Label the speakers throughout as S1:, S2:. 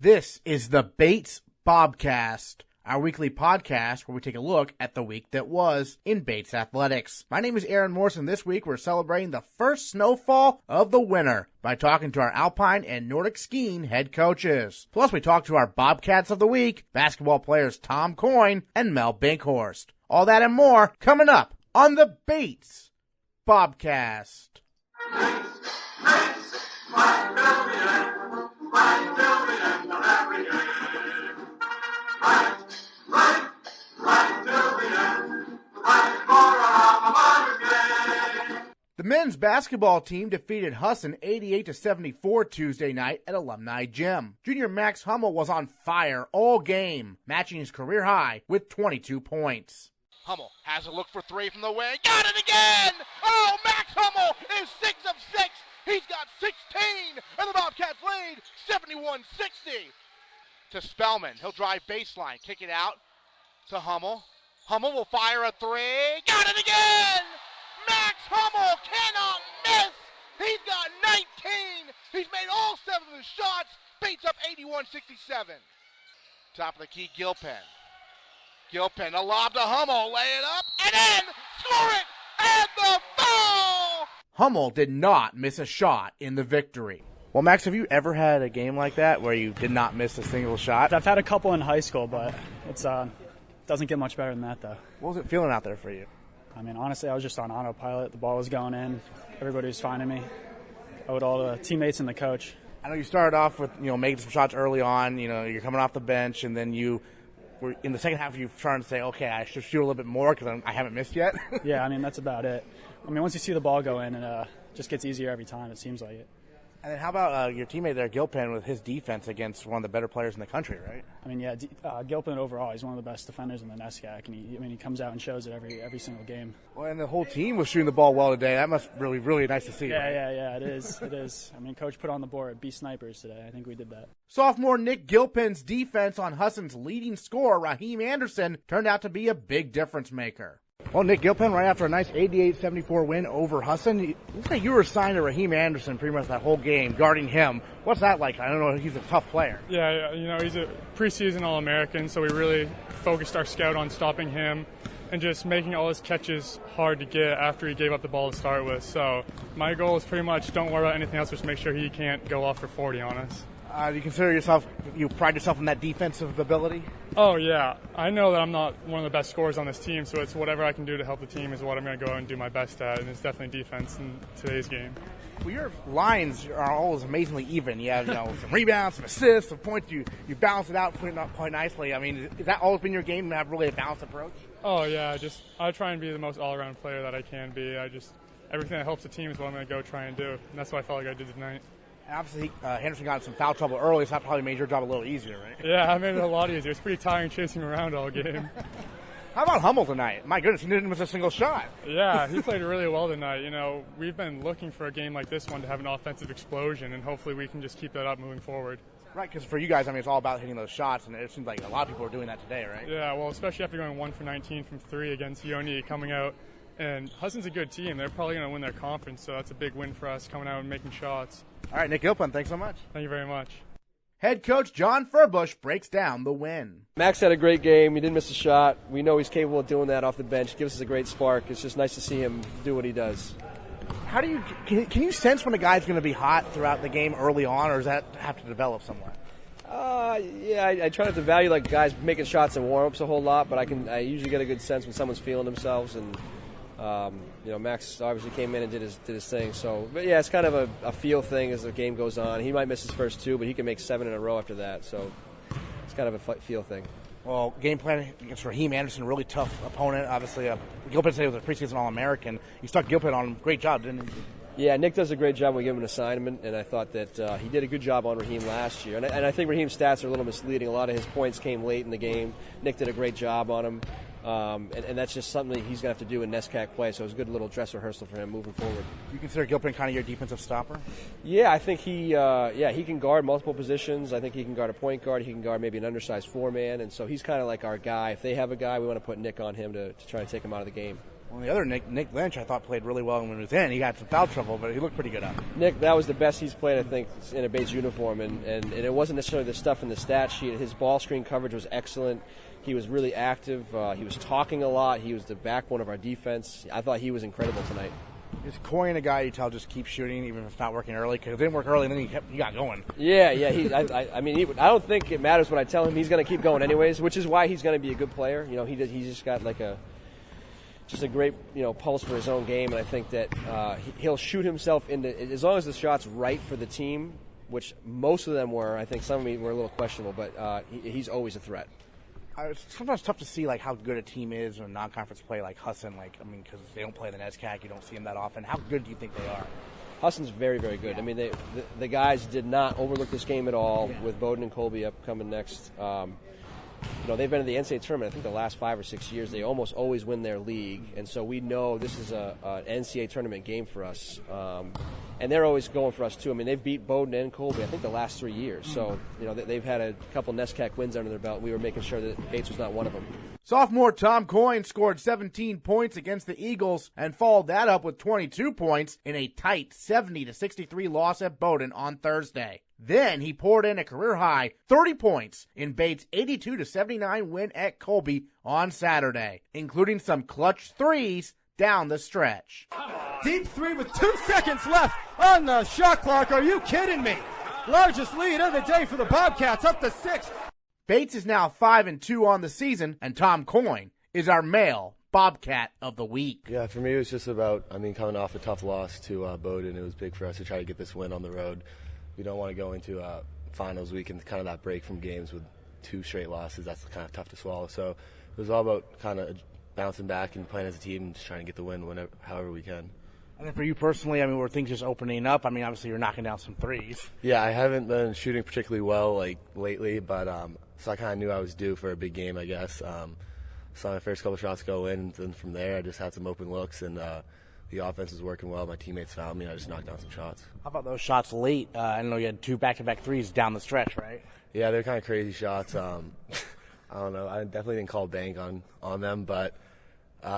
S1: This is the Bates Bobcast, our weekly podcast where we take a look at the week that was in Bates athletics. My name is Aaron Morrison. This week we're celebrating the first snowfall of the winter by talking to our Alpine and Nordic skiing head coaches. Plus we talk to our Bobcats of the week, basketball players Tom Coyne and Mel Binkhorst. All that and more coming up on the Bates Bobcast. The men's basketball team defeated Husson 88-74 Tuesday night at Alumni Gym. Junior Max Hummel was on fire all game, matching his career high with 22 points.
S2: Hummel has a look for three from the wing. Got it again! Oh, Max Hummel is 6 of 6. He's got 16, and the Bobcats lead 71-60. To Spellman. He'll drive baseline. Kick it out to Hummel. Hummel will fire a three. Got it again! Max Hummel cannot miss. He's got 19. He's made all 7 of his shots. Beats up 81-67. Top of the key, Gilpin. Gilpin, a lob to Hummel. Lay it up and in. Score it. And the foul.
S1: Hummel did not miss a shot in the victory. Well, Max, have you ever had a game like that where you did not miss a single shot?
S3: I've had a couple in high school, but it's doesn't get much better than that, though.
S1: What was it feeling out there for you?
S3: I mean, honestly, I was just on autopilot. The ball was going in. Everybody was finding me. I owed all the teammates and the coach.
S1: I know you started off with, making some shots early on. You're coming off the bench, and then you were in the second half. You're trying to say, okay, I should shoot a little bit more because I haven't missed yet.
S3: Yeah, I mean, that's about it. I mean, once you see the ball go in, it just gets easier every time. It seems like it.
S1: And then how about your teammate there, Gilpin, with his defense against one of the better players in the country, right?
S3: I mean, yeah, Gilpin overall, he's one of the best defenders in the NESCAC, and he comes out and shows it every single game.
S1: Well, and the whole team was shooting the ball well today. That must really, really nice to see.
S3: Yeah, it is. It is. I mean, Coach put on the board, be snipers today. I think we did that.
S1: Sophomore Nick Gilpin's defense on Husson's leading scorer, Raheem Anderson, turned out to be a big difference maker. Well, Nick Gilpin, right after a nice 88-74 win over Husson, it looks like you were assigned to Raheem Anderson pretty much that whole game, guarding him. What's that like? I don't know. He's a tough player.
S4: Yeah, he's a preseason All-American, so we really focused our scout on stopping him and just making all his catches hard to get after he gave up the ball to start with. So my goal is pretty much don't worry about anything else, just make sure he can't go off for 40 on us.
S1: Do you consider you pride yourself in that defensive ability?
S4: Oh, yeah. I know that I'm not one of the best scorers on this team, so it's whatever I can do to help the team is what I'm going to go out and do my best at, and it's definitely defense in today's game.
S1: Well, your lines are always amazingly even. You have, some rebounds, some assists, some points. You balance it out quite nicely. I mean, has that always been your game to have really a balanced approach?
S4: Oh, yeah. I try and be the most all-around player that I can be. Everything that helps the team is what I'm going to go try and do, and that's what I felt like I did tonight.
S1: And obviously, Henderson got in some foul trouble early, so that probably made your job a little easier, right?
S4: Yeah, I made it a lot easier. It's pretty tiring chasing him around all game.
S1: How about Hummel tonight? My goodness, he didn't miss a single shot.
S4: Yeah, he played really well tonight. We've been looking for a game like this one to have an offensive explosion, and hopefully we can just keep that up moving forward.
S1: Right, because for you guys, it's all about hitting those shots, and it seems like a lot of people are doing that today, right?
S4: Yeah, well, especially after going 1 for 19 from 3 against Yoni coming out. And Husson's a good team. They're probably going to win their conference, so that's a big win for us coming out and making shots.
S1: All right, Nick Gilpin, thanks so much.
S4: Thank you very much.
S1: Head coach Jon Furbush breaks down the win.
S5: Max had a great game. He didn't miss a shot. We know he's capable of doing that off the bench. Gives us a great spark. It's just nice to see him do what he does.
S1: How do can you sense when a guy's going to be hot throughout the game early on, or does that have to develop somewhat?
S5: I try not to value like guys making shots in warm-ups a whole lot, but I usually get a good sense when someone's feeling themselves. And Max obviously came in and did his thing. So, but yeah, it's kind of a feel thing as the game goes on. He might miss his first 2, but he can make 7 in a row after that. So it's kind of a feel thing.
S1: Well, game plan against Raheem Anderson, really tough opponent. Obviously, Gilpin said he was a preseason All-American. You stuck Gilpin on him. Great job, didn't you?
S5: Yeah, Nick does a great job when we give him an assignment, and I thought that he did a good job on Raheem last year. And I think Raheem's stats are a little misleading. A lot of his points came late in the game. Nick did a great job on him. And that's just something he's going to have to do in NESCAC play, so it's a good little dress rehearsal for him moving forward.
S1: You consider Gilpin kind of your defensive stopper?
S5: Yeah, I think he can guard multiple positions. I think he can guard a point guard. He can guard maybe an undersized 4-man, and so he's kind of like our guy. If they have a guy, we want to put Nick on him to try and take him out of the game.
S1: Well, the other Nick Lynch, I thought played really well when he was in. He got some foul trouble, but he looked pretty good out.
S5: Nick, that was the best he's played, I think, in a Bates uniform, and it wasn't necessarily the stuff in the stat sheet. His ball screen coverage was excellent. He was really active. He was talking a lot. He was the backbone of our defense. I thought he was incredible tonight.
S1: Is Coyne a guy you tell just keep shooting even if it's not working early? Because it didn't work early, and then he got going.
S5: Yeah. I don't think it matters what I tell him. He's going to keep going anyways, which is why he's going to be a good player. You know, he's just got like a great, pulse for his own game, and I think that he'll shoot himself into, as long as the shot's right for the team, which most of them were. I think some of them were a little questionable, but he's always a threat.
S1: It's sometimes tough to see like how good a team is in non-conference play, like Husson. Because they don't play the NESCAC, you don't see them that often. How good do you think they are?
S5: Husson's very, very good. Yeah. I mean, the guys did not overlook this game at all. Yeah. With Bowdoin and Colby up coming next. They've been in the NCAA tournament, I think, the last 5 or 6 years. They almost always win their league, and so we know this is an NCAA tournament game for us. And they're always going for us, too. I mean, they've beat Bowdoin and Colby, I think, the last 3 years. So, they've had a couple NESCAC wins under their belt. We were making sure that Bates was not one of them.
S1: Sophomore Tom Coyne scored 17 points against the Eagles and followed that up with 22 points in a tight 70-63 loss at Bowdoin on Thursday. Then he poured in a career-high 30 points in Bates' 82-79 win at Colby on Saturday, including some clutch threes down the stretch.
S6: Deep three with 2 seconds left on the shot clock. Are you kidding me? Largest lead of the day for the Bobcats, up to 6.
S1: Bates is now 5-2 on the season, and Tom Coyne is our male Bobcat of the week.
S7: Yeah, for me it was just about, coming off a tough loss to Bowdoin. It was big for us to try to get this win on the road. We don't want to go into finals week and kind of that break from games with 2 straight losses. That's kind of tough to swallow. So it was all about kind of bouncing back and playing as a team and just trying to get the win however we can.
S1: And then for you personally, were things just opening up? Obviously you're knocking down some threes.
S7: Yeah, I haven't been shooting particularly well lately, but so I kind of knew I was due for a big game, I guess. Saw my first couple shots go in, and then from there I just had some open looks, and the offense was working well. My teammates found me, and I just knocked down some shots.
S1: How about those shots late? I know you had 2 back-to-back threes down the stretch, right?
S7: Yeah, they're kind of crazy shots. I don't know. I definitely didn't call bank on them, but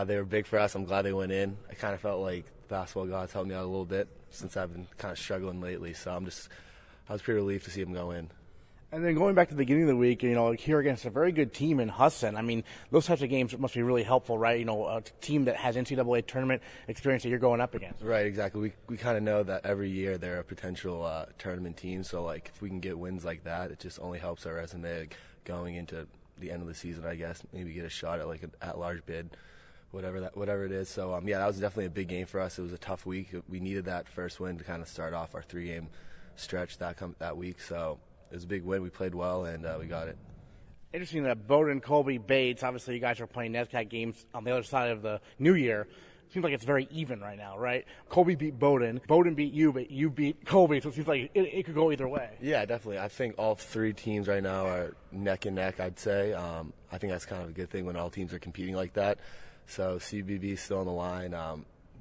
S7: they were big for us. I'm glad they went in. I kind of felt like basketball gods helped me out a little bit since I've been kind of struggling lately. So I was pretty relieved to see them go in.
S1: And then going back to the beginning of the week, here against a very good team in Husson. Those types of games must be really helpful, right? A team that has NCAA tournament experience that you're going up against.
S7: Right, exactly. We kind of know that every year they're a potential tournament team. So, if we can get wins like that, it just only helps our resume going into the end of the season, I guess. Maybe get a shot at an at-large bid, whatever it is. So, that was definitely a big game for us. It was a tough week. We needed that first win to kind of start off our 3-game stretch that week. So it was a big win. We played well, and we got it.
S1: Interesting that Bowdoin, Colby, Bates, obviously you guys are playing NESCAC games on the other side of the new year. Seems like it's very even right now, right? Colby beat Bowdoin. Bowdoin beat you, but you beat Colby, so it seems like it could go either way.
S7: Yeah, definitely. I think all 3 teams right now are neck and neck, I'd say. I think that's kind of a good thing when all teams are competing like that. So CBB is still on the line.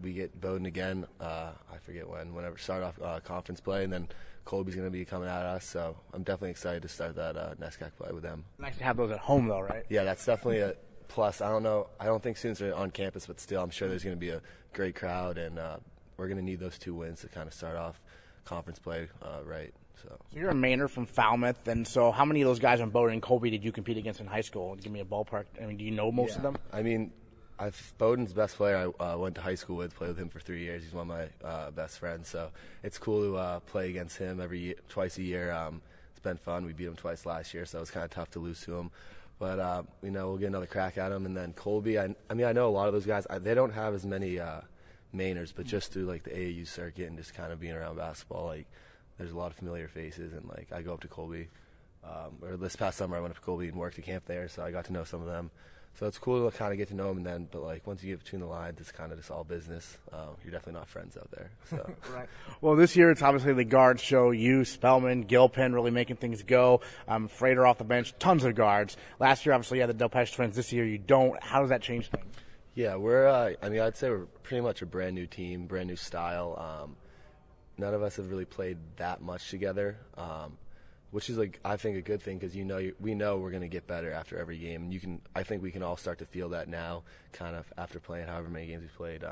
S7: We get Bowdoin again, I forget whenever start off conference play, and then Colby's going to be coming at us, so I'm definitely excited to start that NESCAC play with them.
S1: Nice to have those at home, though, right?
S7: Yeah, that's definitely a plus. I don't think students are on campus, but still, I'm sure there's going to be a great crowd, and we're going to need those 2 wins to kind of start off conference play right. So
S1: you're a Mainer from Falmouth, and so how many of those guys on Bowdoin and Colby did you compete against in high school? Give me a ballpark. Do you know most of them?
S7: Bowdoin's best player I went to high school with, played with him for 3 years. He's one of my best friends, so it's cool to play against him twice a year. It's been fun. We beat him twice last year, so it was kind of tough to lose to him. But, we'll get another crack at him. And then Colby, I know a lot of those guys, they don't have as many Mainers, but just through, the AAU circuit and just kind of being around basketball, there's a lot of familiar faces. And, I go up to Colby. Or this past summer I went up to Colby and worked a camp there, so I got to know some of them. So it's cool to kind of get to know them, but once you get between the lines, it's kind of just all business. You're definitely not friends out there. So.
S1: Right. Well, this year it's obviously the guards show. You, Spellman, Gilpin really making things go. Frater off the bench, tons of guards. Last year, obviously, you had the Delpeche twins. This year, you don't. How does that change things?
S7: Yeah, we're. I'd say we're pretty much a brand new team, brand new style. None of us have really played that much together. which is I think a good thing because we know we're going to get better after every game. And I think we can all start to feel that now, kind of after playing however many games we played.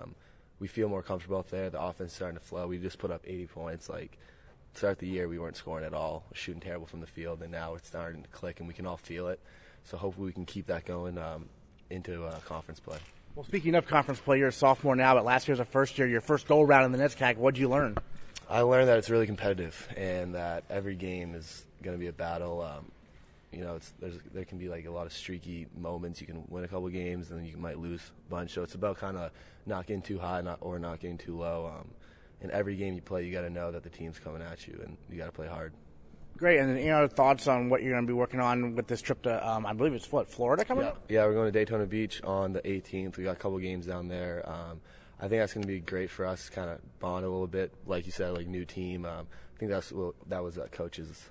S7: We feel more comfortable up there. The offense is starting to flow. We just put up 80 points. Start the year, we weren't scoring at all, shooting terrible from the field, and now it's starting to click, and we can all feel it. So hopefully we can keep that going into conference play.
S1: Well, speaking of conference play, you're a sophomore now, but last year was a first year. Your first go-around in the NESCAC, what did you learn?
S7: I learned that it's really competitive and that every game is going to be a battle. There can be a lot of streaky moments. You can win a couple games, and then you might lose a bunch. So it's about kind of not getting too high or not getting too low. In every game you play, you got to know that the team's coming at you, and you got to play hard.
S1: Great. And any other thoughts on what you're going to be working on with this trip to, I believe it's Florida coming up?
S7: Yeah, we're going to Daytona Beach on the 18th. We got a couple games down there. I think that's going to be great for us, kind of bond a little bit. Like you said, new team. I think that was coach's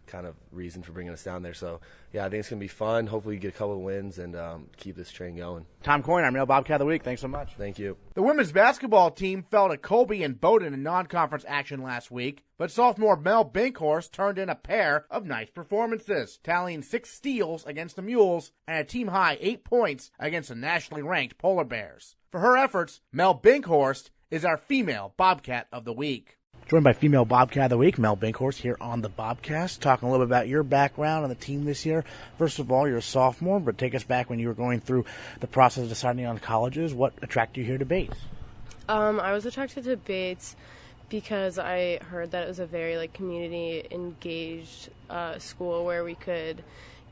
S7: kind of reason for bringing us down there. So, yeah, I think it's going to be fun. Hopefully you get a couple of wins and keep this train going.
S1: Tom Coyne, our male Bobcat of the Week. Thanks so much.
S7: Thank you.
S1: The women's basketball team fell to Colby and Bowdoin in non-conference action last week, but sophomore Mel Binkhorst turned in a pair of nice performances, tallying 6 steals against the Mules and a team-high 8 points against the nationally ranked Polar Bears. For her efforts, Mel Binkhorst is our female Bobcat of the Week. Joined by female Bobcat of the Week, Mel Binkhorst, here on the Bobcast, talking a little bit about your background on the team this year. First of all, you're a sophomore, but take us back when you were going through the process of deciding on colleges. What attracted you here to Bates?
S8: I was attracted to Bates because I heard that it was a very community-engaged school where we could,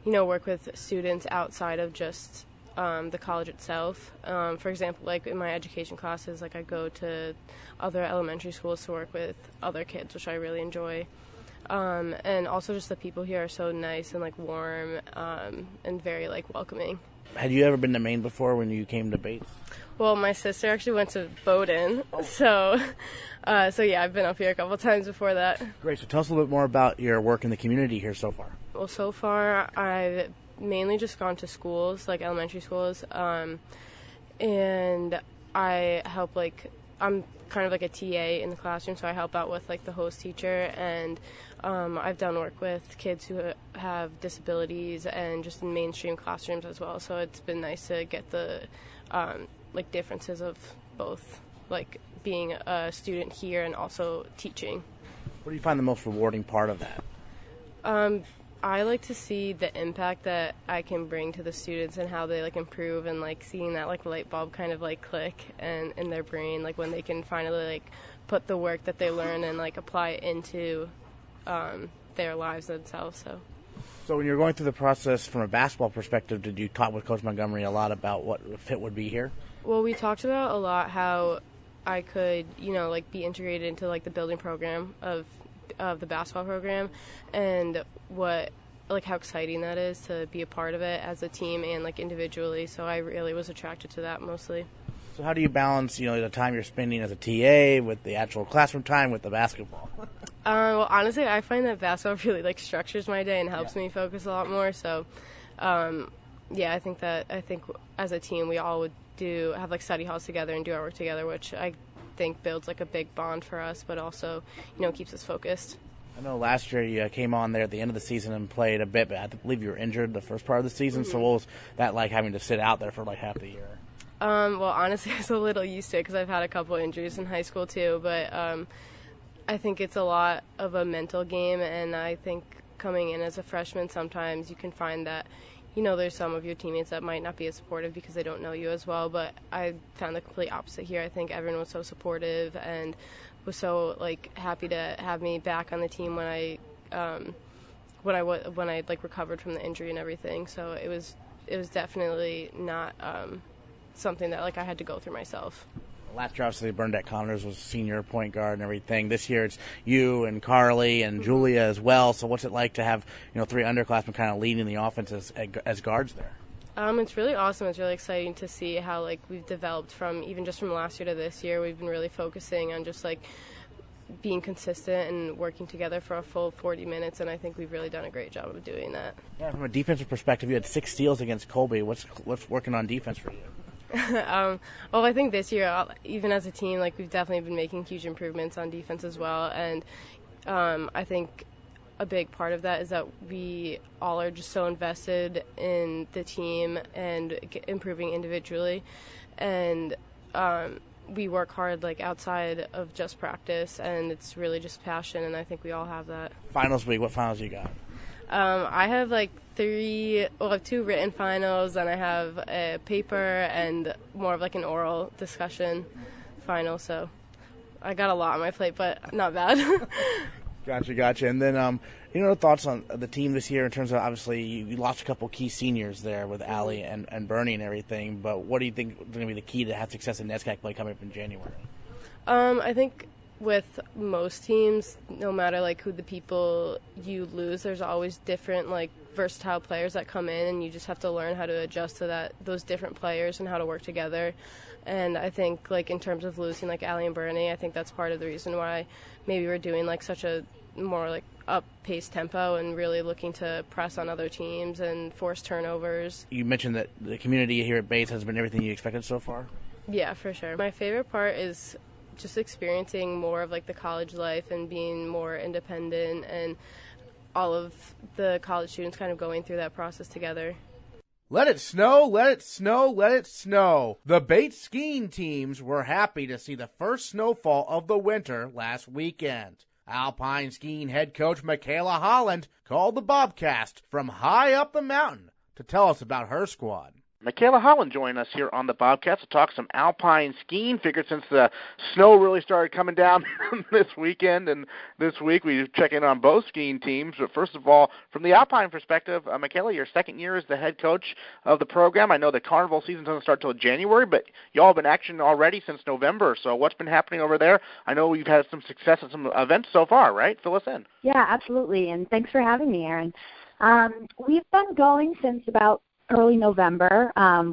S8: work with students outside of just the college itself. For example, in my education classes, I go to other elementary schools to work with other kids, which I really enjoy. And also just the people here are so nice and warm and very welcoming.
S1: Had you ever been to Maine before when you came to Bates?
S8: Well, my sister actually went to Bowdoin, so yeah, I've been up here a couple times before that.
S1: Great. So tell us a little bit more about your work in the community here so far.
S8: Well, so far I've mainly just gone to schools, elementary schools, and I help I'm kind of a TA in the classroom, so I help out with the host teacher, and I've done work with kids who have disabilities and just in mainstream classrooms as well. So it's been nice to get the differences of both being a student here and also teaching.
S1: What do you find the most rewarding part of that?
S8: I like to see the impact that I can bring to the students and how they improve, and seeing that light bulb kind of click and in their brain when they can finally put the work that they learn and apply it into their lives themselves.
S1: So when you're going through the process from a basketball perspective, did you talk with Coach Montgomery a lot about what the fit would be here?
S8: Well, we talked about a lot how I could be integrated into the building program of the basketball program, and what how exciting that is to be a part of it as a team and individually. So I really was attracted to that mostly.
S1: So how do you balance the time you're spending as a TA with the actual classroom time with the basketball?
S8: Well, honestly, I find that basketball really structures my day and helps me focus a lot more. So I think as a team we all would have study halls together and do our work together, which I think builds a big bond for us, but also keeps us focused.
S1: I know last year you came on there at the end of the season and played a bit, but I believe you were injured the first part of the season. Mm-hmm. So what was that having to sit out there for half the year?
S8: Well, honestly, I was a little used to it because I've had a couple injuries in high school too, but I think it's a lot of a mental game, and I think coming in as a freshman, sometimes you can find that there's some of your teammates that might not be as supportive because they don't know you as well, but I found the complete opposite here. I think everyone was so supportive and was so happy to have me back on the team when I recovered from the injury and everything. So it was definitely not something that I had to go through myself.
S1: Last year, obviously, Bernadette Connors was senior point guard and everything. This year, it's you and Carly and Julia as well. So what's it like to have 3 underclassmen kind of leading the offense as guards there?
S8: It's really awesome. It's really exciting to see how we've developed from last year to this year. We've been really focusing on just being consistent and working together for a full 40 minutes, and I think we've really done a great job of doing that.
S1: Yeah, from a defensive perspective, you had 6 steals against Colby. What's working on defense for you?
S8: Well, I think this year, even as a team, we've definitely been making huge improvements on defense as well, and I think a big part of that is that we all are just so invested in the team and improving individually, and we work hard like outside of just practice, and it's really just passion, and I think we all have that.
S1: Finals week, what finals you got?
S8: I have like I have 2 written finals, and I have a paper and more of like an oral discussion final, so I got a lot on my plate, but not bad.
S1: Gotcha. And then, thoughts on the team this year in terms of, obviously, you lost a couple key seniors there with Allie and Bernie and everything, but what do you think is going to be the key to have success in NESCAC play coming up in January?
S8: I think with most teams, no matter like who the people you lose, there's always different like versatile players that come in, and you just have to learn how to adjust to those different players and how to work together. And I think like in terms of losing like Allie and Bernie, I think that's part of the reason why maybe we're doing like such a more like up-paced tempo and really looking to press on other teams and force turnovers.
S1: You mentioned that the community here at Bates has been everything you expected so far?
S8: Yeah, for sure. My favorite part is just experiencing more of like the college life and being more independent, and all of the college students kind of going through that process together.
S1: Let it snow, let it snow, let it snow. The Bates skiing teams were happy to see the first snowfall of the winter last weekend. Alpine skiing head coach Micaela Holland called the Bobcast from high up the mountain to tell us about her squad.
S2: Micaela Holland joining us here on the Bobcast to talk some alpine skiing. Figured since the snow really started coming down this weekend and this week, we check in on both skiing teams. But first of all, from the alpine perspective, Micaela, your second year as the head coach of the program. I know the carnival season doesn't start till January, but y'all have been in action already since November. So what's been happening over there? I know you've had some success at some events so far, right? Fill us in.
S9: Yeah, absolutely, and thanks for having me, Aaron. We've been going since about early November.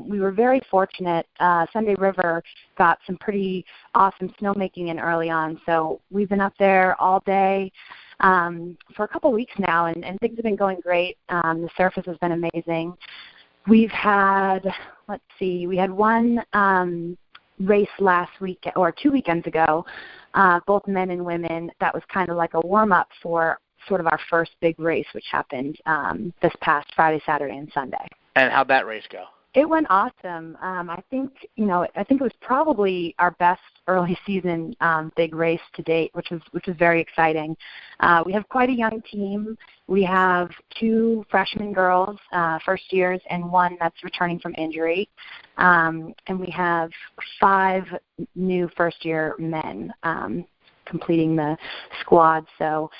S9: We were very fortunate. Sunday River got some pretty awesome snowmaking in early on, so we've been up there all day for a couple weeks now, and things have been going great. The surface has been amazing. We've had, we had one race last week, or 2 weekends ago, both men and women. That was kind of like a warm-up for sort of our first big race, which happened this past Friday, Saturday, and Sunday.
S2: And how'd that race go?
S9: It went awesome. I think it was probably our best early season big race to date, which was very exciting. We have quite a young team. We have 2 freshman girls, first years, and 1 that's returning from injury. And we have 5 new first year men completing the squad. So,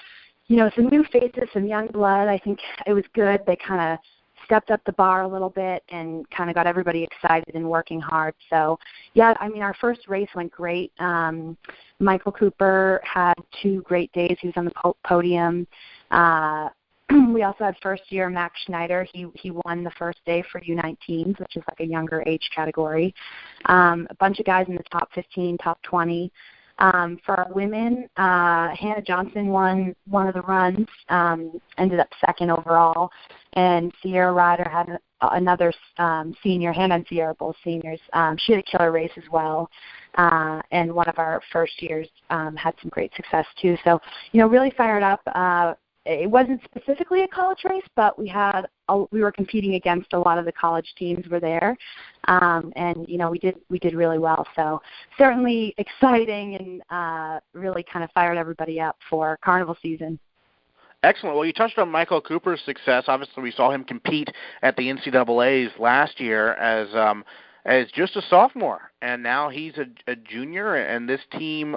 S9: some new faces, some young blood. I think it was good. They kind of stepped up the bar a little bit and kind of got everybody excited and working hard. So, yeah, our first race went great. Michael Cooper had 2 great days. He was on the podium. We also had first-year Max Schneider. He won the first day for U19s, which is like a younger age category. A bunch of guys in the top 15, top 20. For our women, Hannah Johnson won one of the runs, ended up second overall, and Sierra Ryder had another senior. Hannah and Sierra, both seniors. She had a killer race as well, and one of our first years had some great success too. So, really fired up. It wasn't specifically a college race, but we were competing against a lot of the college teams were there, and we did really well. So certainly exciting, and really kind of fired everybody up for carnival season.
S2: Excellent. Well, you touched on Michael Cooper's success. Obviously, we saw him compete at the NCAAs last year as just a sophomore, and now he's a junior. And this team,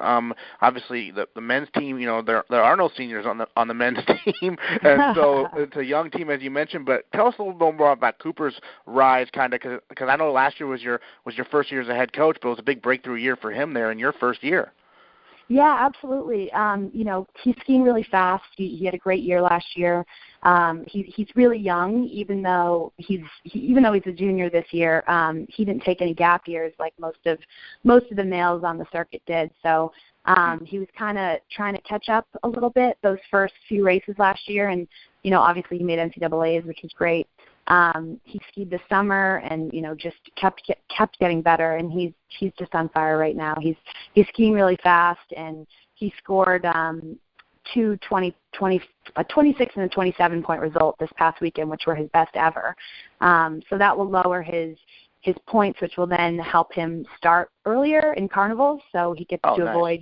S2: obviously, the men's team, there are no seniors on the men's team, and so it's a young team, as you mentioned. But tell us a little bit more about Cooper's rise, kind of, because I know last year was your first year as a head coach, but it was a big breakthrough year for him there in your first year.
S9: Yeah, absolutely. He's skiing really fast. He had a great year last year. He's really young, even though he's a junior this year. He didn't take any gap years like most of the males on the circuit did. So he was kind of trying to catch up a little bit those first few races last year, and obviously he made NCAAs, which is great. He skied this summer and just kept getting better, and he's just on fire right now. He's skiing really fast, and he scored a 26 and a 27-point result this past weekend, which were his best ever. So that will lower his points, which will then help him start earlier in carnivals, so he gets to avoid,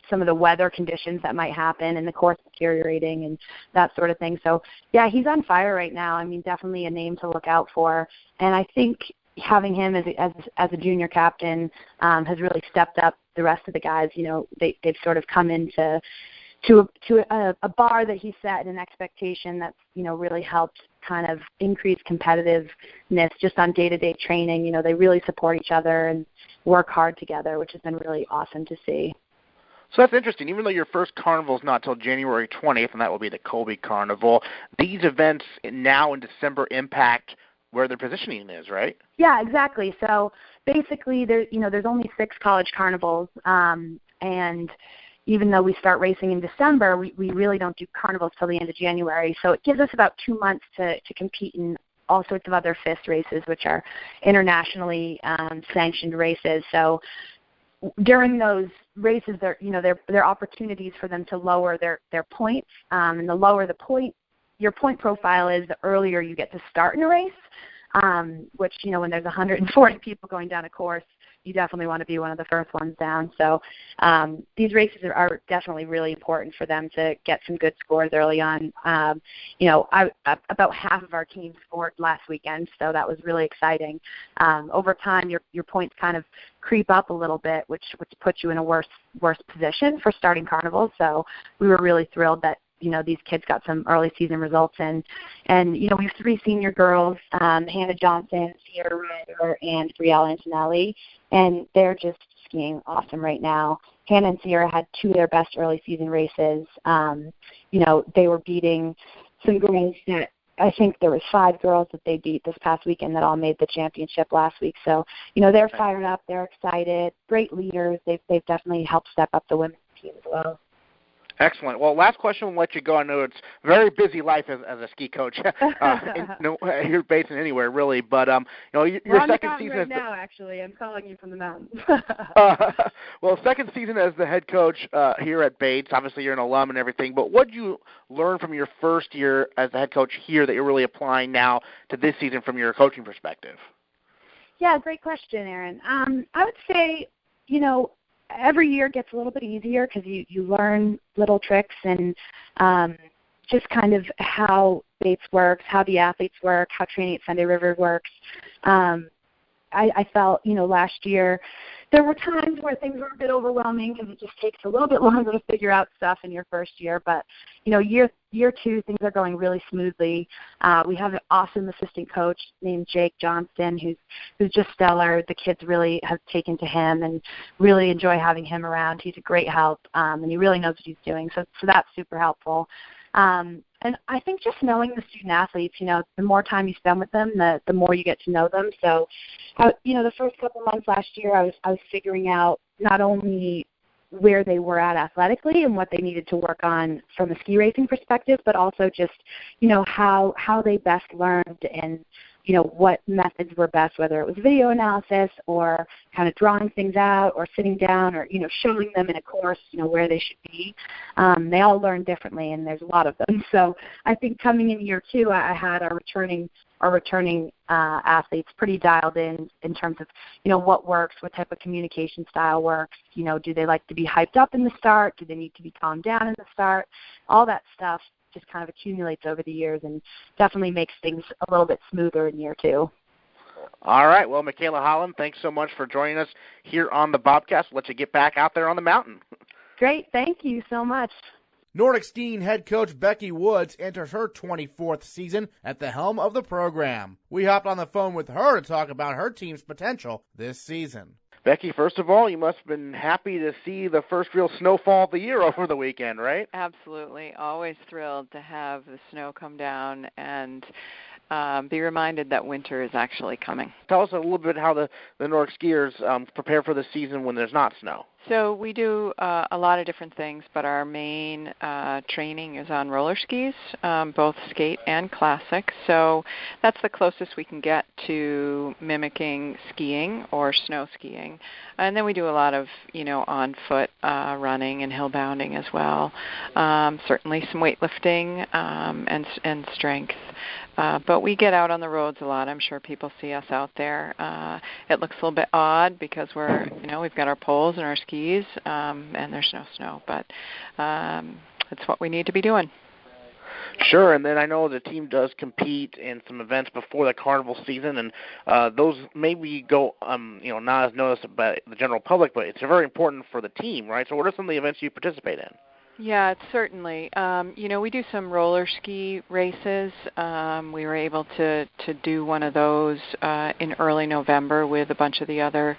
S9: some of the weather conditions that might happen and the course deteriorating and that sort of thing. So, yeah, he's on fire right now. I mean, definitely a name to look out for. And I think having him as a junior captain has really stepped up the rest of the guys. They've sort of come into a bar that he set and an expectation that's, really helped kind of increase competitiveness just on day-to-day training. They really support each other and work hard together, which has been really awesome to see.
S2: So that's interesting. Even though your first carnival is not until January 20th, and that will be the Colby Carnival, these events now in December impact where their positioning is, right?
S9: Yeah, exactly. So basically, there's only 6 college carnivals, and even though we start racing in December, we really don't do carnivals till the end of January. So it gives us about 2 months to compete in all sorts of other FIS races, which are internationally sanctioned races. So during those races, they're opportunities for them to lower their points, and the lower your point profile is, the earlier you get to start in a race, which, when there's 140 people going down a course, you definitely want to be one of the first ones down. So these races are definitely really important for them to get some good scores early on. About half of our team scored last weekend, so that was really exciting. Over time, your points kind of creep up a little bit, which puts you in a worse position for starting carnivals. So we were really thrilled that these kids got some early season results in. And, we have 3 senior girls, Hannah Johnson, Sierra Ryder, and Brielle Antonelli, and they're just skiing awesome right now. Hannah and Sierra had 2 of their best early season races. They were beating some girls that I think there was 5 girls that they beat this past weekend that all made the championship last week. So, they're fired up, they're excited, great leaders. They've definitely helped step up the women's team as well.
S2: Excellent. Well, last question, we'll let you go. I know it's a very busy life as a ski coach here based in anywhere, really. But, your second season
S9: right now, actually. I'm calling you from the mountains.
S2: Well, second season as the head coach here at Bates. Obviously, you're an alum and everything. But what did you learn from your first year as the head coach here that you're really applying now to this season from your coaching perspective?
S9: Yeah, great question, Aaron. I would say, every year gets a little bit easier because you learn little tricks and just kind of how Bates works, how the athletes work, how training at Sunday River works. I felt, last year there were times where things were a bit overwhelming because it just takes a little bit longer to figure out stuff in your first year. But, year 2, things are going really smoothly. We have an awesome assistant coach named Jake Johnston who's just stellar. The kids really have taken to him and really enjoy having him around. He's a great help, and he really knows what he's doing. So that's super helpful. And I think just knowing the student athletes, the more time you spend with them, the more you get to know them. So, the first couple months last year, I was figuring out not only where they were at athletically and what they needed to work on from a ski racing perspective, but also just, how they best learned and, what methods were best, whether it was video analysis or kind of drawing things out or sitting down or, showing them in a course, where they should be. They all learn differently, and there's a lot of them. So I think coming in year 2, I had our returning athletes pretty dialed in terms of, what works, what type of communication style works. Do they like to be hyped up in the start? Do they need to be calmed down in the start? All that stuff just kind of accumulates over the years and definitely makes things a little bit smoother in year 2.
S2: All right. Well, Micaela Holland, thanks so much for joining us here on the Bobcast. We'll let you get back out there on the mountain.
S9: Great. Thank you so much.
S1: Nordic skiing head coach Becky Woods enters her 24th season at the helm of the program. We hopped on the phone with her to talk about her team's potential this season.
S2: Becky, first of all, you must have been happy to see the first real snowfall of the year over the weekend, right?
S10: Absolutely. Always thrilled to have the snow come down and be reminded that winter is actually coming.
S2: Tell us a little bit how the Nordic skiers prepare for the season when there's not snow.
S10: So we do a lot of different things, but our main training is on roller skis, both skate and classic. So that's the closest we can get to mimicking skiing or snow skiing. And then we do a lot of, on foot running and hill bounding as well. Certainly some weightlifting and strength. But we get out on the roads a lot. I'm sure people see us out there. It looks a little bit odd because we've got our poles and our skis, and there's no snow. But it's what we need to be doing.
S2: Sure, and then I know the team does compete in some events before the carnival season, and those maybe go, not as noticed by the general public, but it's very important for the team, right? So what are some of the events you participate in?
S10: Yeah, it's certainly. We do some roller ski races. We were able to do one of those in early November with a bunch of the other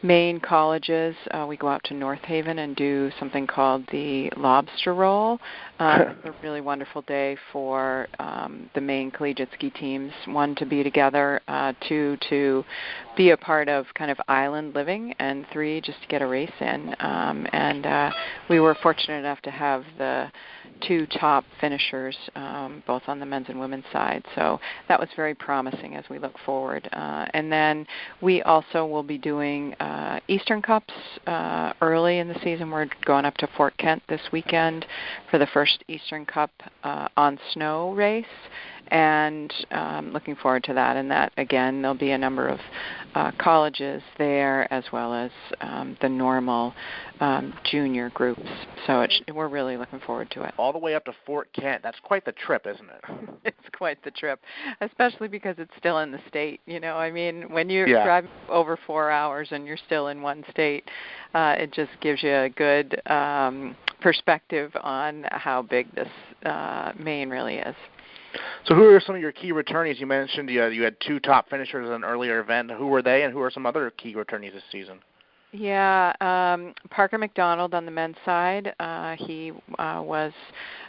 S10: Maine colleges. We go out to North Haven and do something called the lobster roll. It's a really wonderful day for the Maine collegiate ski teams. One, to be together. Two, to be a part of kind of island living. And three, just to get a race in. And we were fortunate enough to have the two top finishers, both on the men's and women's side. So that was very promising as we look forward. And then we also will be doing Eastern Cups early in the season. We're going up to Fort Kent this weekend for the first Eastern Cup on snow race, and looking forward to that. And that, again, there'll be a number of colleges there as well as the normal junior groups. So we're really looking forward to it.
S2: All the way up to Fort Kent. That's quite the trip, isn't it?
S10: It's quite the trip, especially because it's still in the state. When you're driving over 4 hours and you're still in one state, it just gives you a good perspective on how big this Maine really is.
S2: So who are some of your key returnees? You mentioned you had two top finishers in an earlier event. Who were they, and who are some other key returnees this season?
S10: Yeah, Parker McDonald on the men's side. He was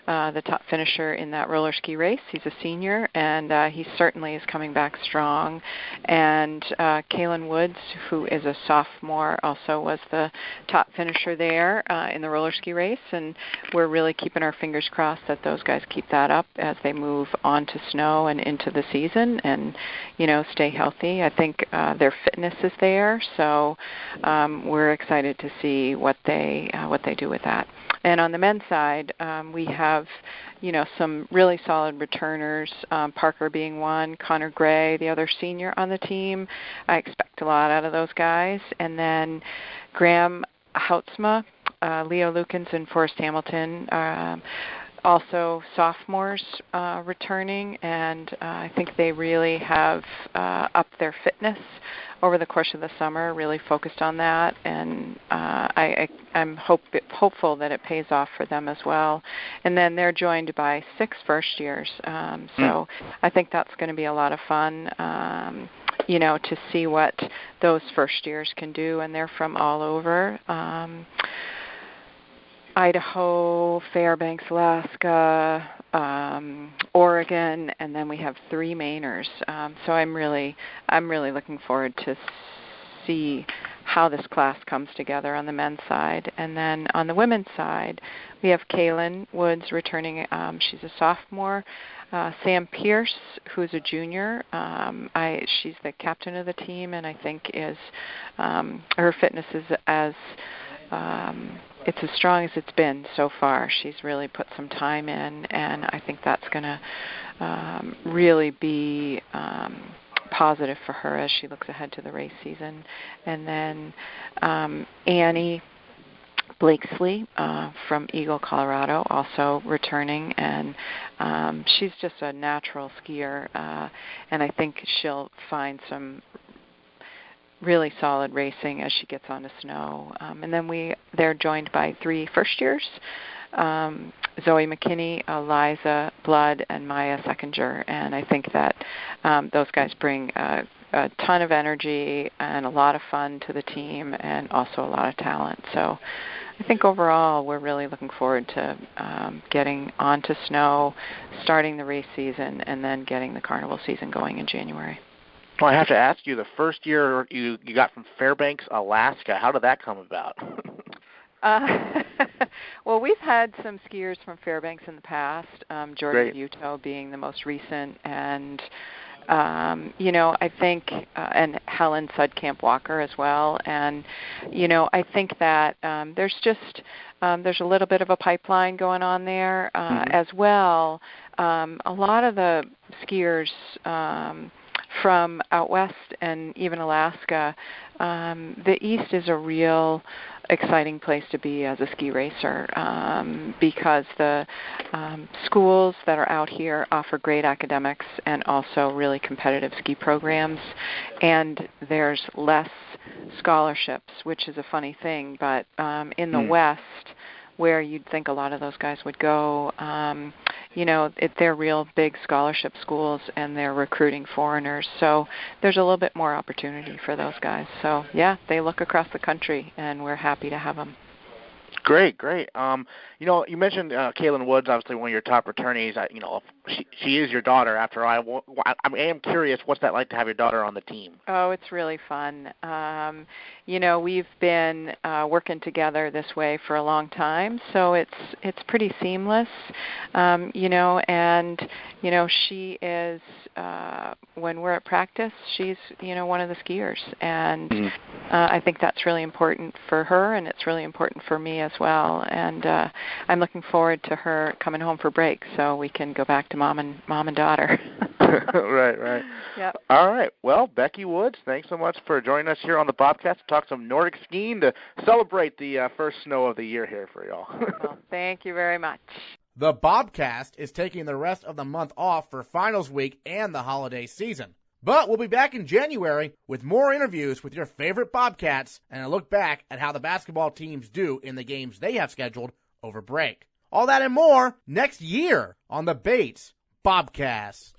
S10: the top finisher in that roller ski race. He's a senior, and he certainly is coming back strong. And Kaylin Woods, who is a sophomore, also was the top finisher there in the roller ski race. And we're really keeping our fingers crossed that those guys keep that up as they move on to snow and into the season and, stay healthy. I think their fitness is there, so we're excited to see what they do with that. And on the men's side, we have, some really solid returners, Parker being one, Connor Gray, the other senior on the team. I expect a lot out of those guys. And then Graham Houtsma, Leo Lukens, and Forrest Hamilton, also sophomores returning, and I think they really have upped their fitness over the course of the summer, really focused on that, and I'm hopeful that it pays off for them as well. And then they're joined by 6 first years, so I think that's going to be a lot of fun, to see what those first years can do, and they're from all over. Idaho, Fairbanks, Alaska, Oregon, and then we have 3 Mainers. So I'm really looking forward to see how this class comes together on the men's side. And then on the women's side, we have Kaylin Woods returning. She's a sophomore. Sam Pierce, who's a junior. She's the captain of the team, and I think is her fitness is it's as strong as it's been so far. She's really put some time in, and I think that's going to really be positive for her as she looks ahead to the race season. And then Annie Blakesley from Eagle, Colorado, also returning, and she's just a natural skier, and I think she'll find some really solid racing as she gets onto snow. And then they're joined by 3 first years, Zoe McKinney, Eliza Blood, and Maya Seckinger. And I think that those guys bring a ton of energy and a lot of fun to the team, and also a lot of talent. So I think overall we're really looking forward to getting onto snow, starting the race season, and then getting the carnival season going in January.
S2: Well, I have to ask you, the first year you got from Fairbanks, Alaska, how did that come about?
S10: Well, we've had some skiers from Fairbanks in the past, Jordan Buteau being the most recent, and I think, and Helen Sudkamp-Walker as well. And, I think that there's a little bit of a pipeline going on there as well. A lot of the skiers from out west and even Alaska, the East is a real exciting place to be as a ski racer because the schools that are out here offer great academics and also really competitive ski programs, and there's less scholarships, which is a funny thing, but in the West, where you'd think a lot of those guys would go, they're real big scholarship schools and they're recruiting foreigners. So there's a little bit more opportunity for those guys. So, yeah, they look across the country and we're happy to have them.
S2: Great. You mentioned Kaylin Woods, obviously one of your top returnees. She is your daughter. After all, I am curious, what's that like to have your daughter on the team?
S10: Oh, it's really fun. We've been working together this way for a long time, so it's pretty seamless. She is when we're at practice, she's one of the skiers, and I think that's really important for her, and it's really important for me as well. And I'm looking forward to her coming home for break so we can go back to mom and daughter.
S2: Right.
S10: Yep.
S2: All right. Well, Becky Woods, thanks so much for joining us here on the Bobcast to talk some Nordic skiing to celebrate the first snow of the year here for y'all.
S10: Well, thank you very much.
S1: The Bobcast is taking the rest of the month off for finals week and the holiday season. But we'll be back in January with more interviews with your favorite Bobcats and a look back at how the basketball teams do in the games they have scheduled over break. All that and more next year on the Bates Bobcast.